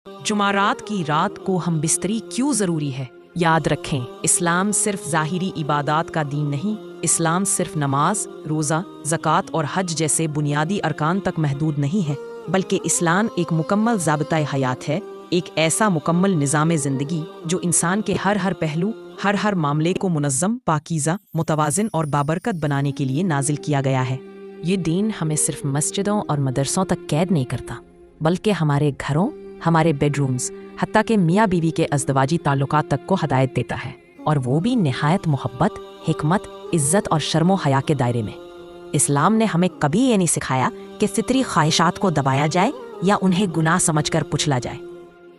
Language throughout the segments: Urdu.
جمعرات کی رات کو ہم بستری کیوں ضروری ہے؟ یاد رکھیں، اسلام صرف ظاہری عبادات کا دین نہیں۔ اسلام صرف نماز، روزہ، زکوٰۃ اور حج جیسے بنیادی ارکان تک محدود نہیں ہے، بلکہ اسلام ایک مکمل ضابطۂ حیات ہے، ایک ایسا مکمل نظام زندگی جو انسان کے ہر پہلو، ہر معاملے کو منظم، پاکیزہ، متوازن اور بابرکت بنانے کے لیے نازل کیا گیا ہے۔ یہ دین ہمیں صرف مسجدوں اور مدرسوں تک قید نہیں کرتا، بلکہ ہمارے گھروں، ہمارے بیڈ رومز، حتیٰ کہ میاں بیوی کے ازدواجی تعلقات تک کو ہدایت دیتا ہے، اور وہ بھی نہایت محبت، حکمت، عزت اور شرم و حیا کے دائرے میں۔ اسلام نے ہمیں کبھی یہ نہیں سکھایا کہ فطری خواہشات کو دبایا جائے یا انہیں گناہ سمجھ کر کچلا جائے،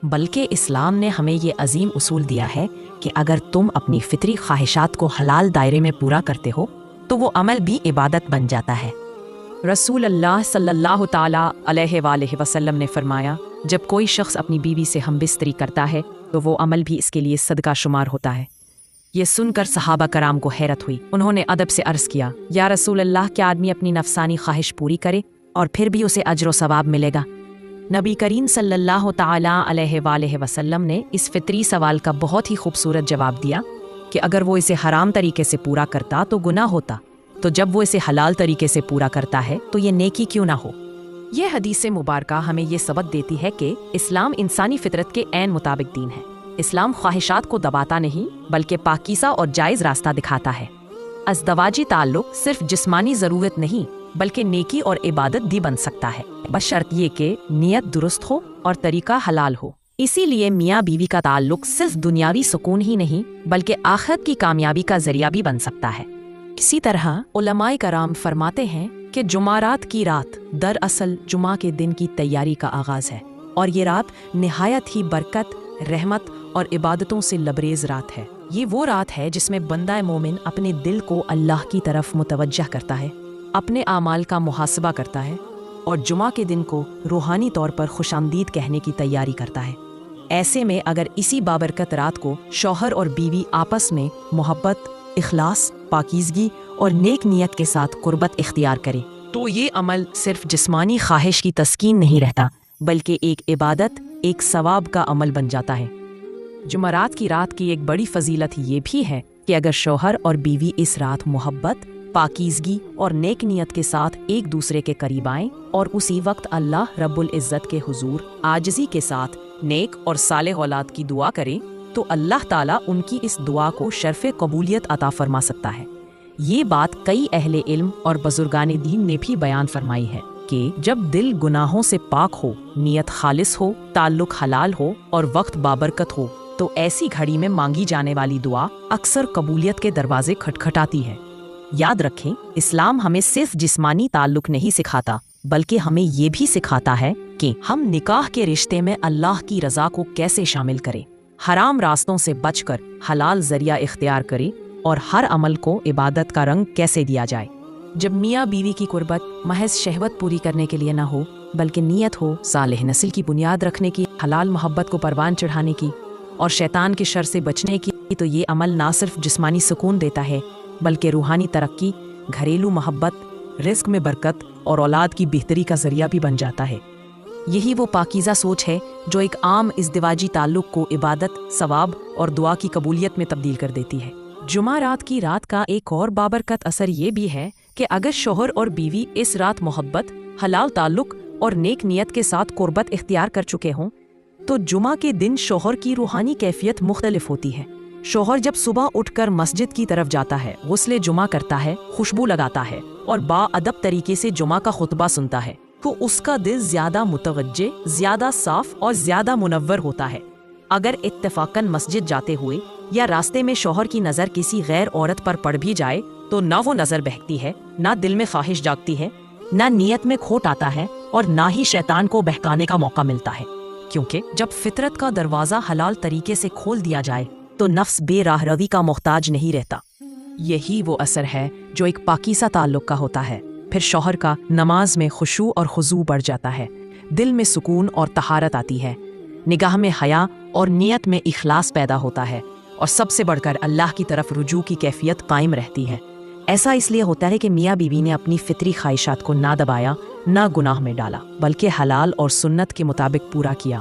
بلکہ اسلام نے ہمیں یہ عظیم اصول دیا ہے کہ اگر تم اپنی فطری خواہشات کو حلال دائرے میں پورا کرتے ہو تو وہ عمل بھی عبادت بن جاتا ہے۔ رسول اللہ صلی اللہ تعالیٰ علیہ وآلہ وسلم نے فرمایا، جب کوئی شخص اپنی بیوی سے ہم بستری کرتا ہے تو وہ عمل بھی اس کے لیے صدقہ شمار ہوتا ہے۔ یہ سن کر صحابہ کرام کو حیرت ہوئی۔ انہوں نے ادب سے عرض کیا، یا رسول اللہ، کیا آدمی اپنی نفسانی خواہش پوری کرے اور پھر بھی اسے اجر و ثواب ملے گا؟ نبی کریم صلی اللہ تعالیٰ علیہ وآلہ وسلم نے اس فطری سوال کا بہت ہی خوبصورت جواب دیا کہ اگر وہ اسے حرام طریقے سے پورا کرتا تو گناہ ہوتا، تو جب وہ اسے حلال طریقے سے پورا کرتا ہے تو یہ نیکی کیوں نہ ہو۔ یہ حدیث مبارکہ ہمیں یہ سبق دیتی ہے کہ اسلام انسانی فطرت کے عین مطابق دین ہے۔ اسلام خواہشات کو دباتا نہیں، بلکہ پاکیزہ اور جائز راستہ دکھاتا ہے۔ ازدواجی تعلق صرف جسمانی ضرورت نہیں، بلکہ نیکی اور عبادت بھی بن سکتا ہے، بشرط یہ کہ نیت درست ہو اور طریقہ حلال ہو۔ اسی لیے میاں بیوی کا تعلق صرف دنیاوی سکون ہی نہیں، بلکہ آخرت کی کامیابی کا ذریعہ بھی بن سکتا ہے۔ اسی طرح علماء کرام فرماتے ہیں کہ جمعرات کی رات دراصل جمعہ کے دن کی تیاری کا آغاز ہے، اور یہ رات نہایت ہی برکت، رحمت اور عبادتوں سے لبریز رات ہے۔ یہ وہ رات ہے جس میں بندہ مومن اپنے دل کو اللہ کی طرف متوجہ کرتا ہے، اپنے اعمال کا محاسبہ کرتا ہے، اور جمعہ کے دن کو روحانی طور پر خوش آمدید کہنے کی تیاری کرتا ہے۔ ایسے میں اگر اسی بابرکت رات کو شوہر اور بیوی آپس میں محبت، اخلاص، پاکیزگی اور نیک نیت کے ساتھ قربت اختیار کرے تو یہ عمل صرف جسمانی خواہش کی تسکین نہیں رہتا، بلکہ ایک عبادت، ایک ثواب کا عمل بن جاتا ہے۔ جمعرات کی رات کی ایک بڑی فضیلت یہ بھی ہے کہ اگر شوہر اور بیوی اس رات محبت، پاکیزگی اور نیک نیت کے ساتھ ایک دوسرے کے قریب آئیں اور اسی وقت اللہ رب العزت کے حضور عاجزی کے ساتھ نیک اور صالح اولاد کی دعا کریں تو اللہ تعالیٰ ان کی اس دعا کو شرف قبولیت عطا فرما سکتا ہے۔ یہ بات کئی اہل علم اور بزرگان دین نے بھی بیان فرمائی ہے کہ جب دل گناہوں سے پاک ہو، نیت خالص ہو، تعلق حلال ہو اور وقت بابرکت ہو تو ایسی گھڑی میں مانگی جانے والی دعا اکثر قبولیت کے دروازے کھٹکھٹاتی ہے۔ یاد رکھیں، اسلام ہمیں صرف جسمانی تعلق نہیں سکھاتا، بلکہ ہمیں یہ بھی سکھاتا ہے کہ ہم نکاح کے رشتے میں اللہ کی رضا کو کیسے شامل کریں، حرام راستوں سے بچ کر حلال ذریعہ اختیار کریں، اور ہر عمل کو عبادت کا رنگ کیسے دیا جائے۔ جب میاں بیوی کی قربت محض شہوت پوری کرنے کے لیے نہ ہو، بلکہ نیت ہو صالح نسل کی بنیاد رکھنے کی، حلال محبت کو پروان چڑھانے کی اور شیطان کے شر سے بچنے کی، تو یہ عمل نہ صرف جسمانی سکون دیتا ہے، بلکہ روحانی ترقی، گھریلو محبت، رزق میں برکت اور اولاد کی بہتری کا ذریعہ بھی بن جاتا ہے۔ یہی وہ پاکیزہ سوچ ہے جو ایک عام ازدواجی تعلق کو عبادت، ثواب اور دعا کی قبولیت میں تبدیل کر دیتی ہے۔ جمعرات کی رات کا ایک اور بابرکت اثر یہ بھی ہے کہ اگر شوہر اور بیوی اس رات محبت، حلال تعلق اور نیک نیت کے ساتھ قربت اختیار کر چکے ہوں تو جمعہ کے دن شوہر کی روحانی کیفیت مختلف ہوتی ہے۔ شوہر جب صبح اٹھ کر مسجد کی طرف جاتا ہے، غسل جمعہ کرتا ہے، خوشبو لگاتا ہے اور با ادب طریقے سے جمعہ کا خطبہ سنتا ہے تو اس کا دل زیادہ متوجہ، زیادہ صاف اور زیادہ منور ہوتا ہے۔ اگر اتفاقاً مسجد جاتے ہوئے یا راستے میں شوہر کی نظر کسی غیر عورت پر پڑ بھی جائے تو نہ وہ نظر بہکتی ہے، نہ دل میں خواہش جاگتی ہے، نہ نیت میں کھوٹ آتا ہے اور نہ ہی شیطان کو بہکانے کا موقع ملتا ہے، کیونکہ جب فطرت کا دروازہ حلال طریقے سے کھول دیا جائے تو نفس بے راہ روی کا محتاج نہیں رہتا۔ یہی وہ اثر ہے جو ایک پاکیزہ تعلق کا ہوتا ہے۔ پھر شوہر کا نماز میں خشوع اور خضوع بڑھ جاتا ہے، دل میں سکون اور طہارت آتی ہے، نگاہ میں حیا اور نیت میں اخلاص پیدا ہوتا ہے، اور سب سے بڑھ کر اللہ کی طرف رجوع کی کیفیت قائم رہتی ہے۔ ایسا اس لیے ہوتا ہے کہ میاں بیوی نے اپنی فطری خواہشات کو نہ دبایا، نہ گناہ میں ڈالا، بلکہ حلال اور سنت کے مطابق پورا کیا۔